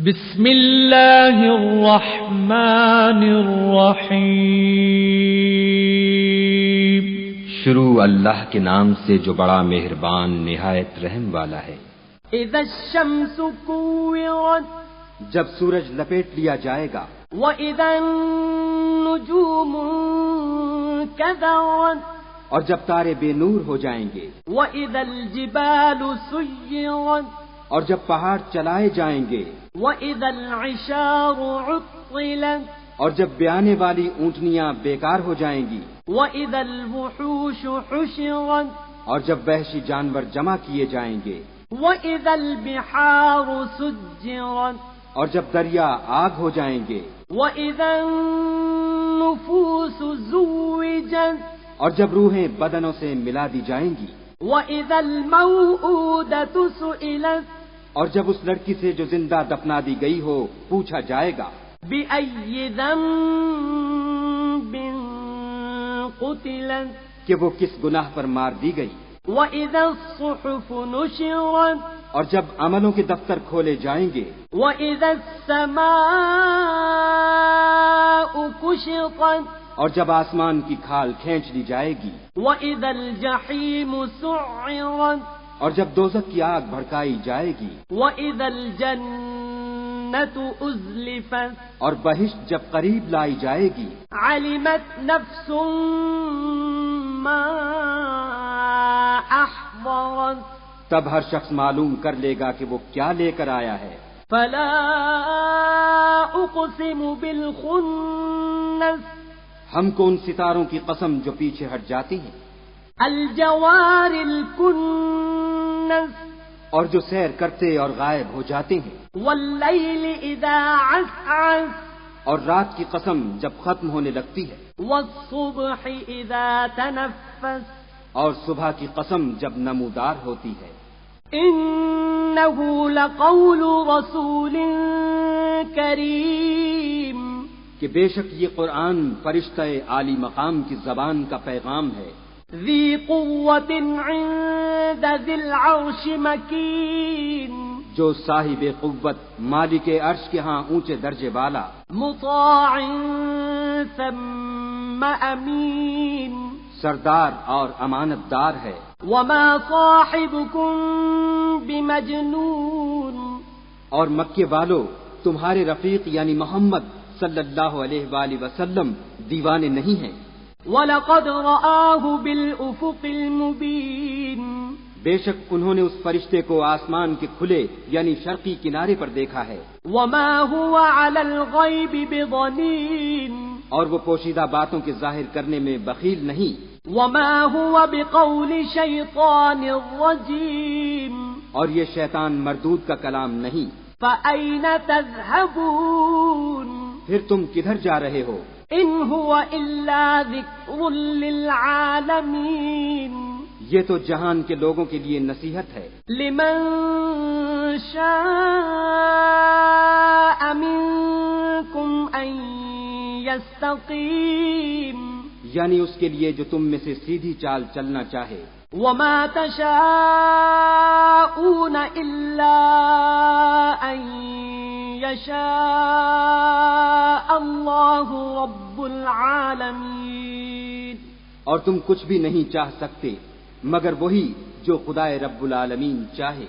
بسم اللہ الرحمن الرحیم۔ شروع اللہ کے نام سے جو بڑا مہربان نہایت رحم والا ہے۔ اذا الشمس كورت، جب سورج لپیٹ لیا جائے گا۔ واذا النجوم كدرت، اور جب تارے بے نور ہو جائیں گے۔ واذا الجبال سيرت، اور جب پہاڑ چلائے جائیں گے۔ واذا العشار عطلت، اور جب بیانے والی اونٹنیاں بیکار ہو جائیں گی۔ واذا الوحوش حشرت، اور جب وحشی جانور جمع کیے جائیں گے۔ واذا البحار سجرت، اور جب دریا آگ ہو جائیں گے۔ واذا النفوس زوجت، اور جب روحیں بدنوں سے ملا دی جائیں گی۔ واذا الموءودة سئلت، اور جب اس لڑکی سے جو زندہ دفنا دی گئی ہو پوچھا جائے گا۔ بأي ذنب قتلت، کہ وہ کس گناہ پر مار دی گئی۔ وإذا الصحف نشرت، اور جب عملوں کے دفتر کھولے جائیں گے۔ وإذا السماء كشطت، اور جب آسمان کی کھال کھینچ لی جائے گی۔ وإذا الجحيم سعرت، اور جب دوزخ کی آگ بھڑکائی جائے گی۔ وإذا الجنة أزلفت، اور بہشت جب قریب لائی جائے گی۔ علمت نفس ما أحضرت، تب ہر شخص معلوم کر لے گا کہ وہ کیا لے کر آیا ہے۔ فلا أقسم بالخنس، ہم کو ان ستاروں کی قسم جو پیچھے ہٹ جاتی ہیں۔ الجوار الكنس، اور جو سیر کرتے اور غائب ہو جاتے ہیں۔ واللیل اذا عسعس، اور رات کی قسم جب ختم ہونے لگتی ہے۔ والصبح اذا تنفس، اور صبح کی قسم جب نمودار ہوتی ہے۔ انه لقول رسول کریم، کہ بے شک یہ قرآن فرشتہ عالی مقام کی زبان کا پیغام ہے۔ ذی قوة عند ذی العرش مکین، جو صاحب قوت مالک عرش کے ہاں اونچے درجے والا۔ مطاع ثم امین، سردار اور امانت دار ہے۔ وما صاحبكم بمجنون، اور مکے والو تمہارے رفیق یعنی محمد صلی اللہ علیہ وآلہ وسلم دیوانے نہیں ہیں۔ وَلَقَدْ رَآهُ بِالْأُفُقِ الْمُبِينِ، بے شک انہوں نے اس فرشتے کو آسمان کے کھلے یعنی شرقی کنارے پر دیکھا ہے۔ وَمَا هُوَ عَلَى الْغَيْبِ بِضَنِينٍ، اور وہ پوشیدہ باتوں کے ظاہر کرنے میں بخیل نہیں۔ وَمَا هُوَ بِقَوْلِ شَيْطَانٍ رَجِيمٍ، اور یہ شیطان مردود کا کلام نہیں۔ فَأَيْنَ تَذْهَبُونَ، پھر تم کدھر جا رہے ہو؟ إِنْ هُوَ إِلَّا ذِكْرٌ لِلْعَالَمِينَ، یہ تو جہان کے لوگوں کے لیے نصیحت ہے۔ لمن شاء منكم أن يستقيم، یعنی اس کے لیے جو تم میں سے سیدھی چال چلنا چاہے۔ وما تشاءون إلا أن يشاء الله رب العالمين، اور تم کچھ بھی نہیں چاہ سکتے مگر وہی جو خدائے رب العالمین چاہے۔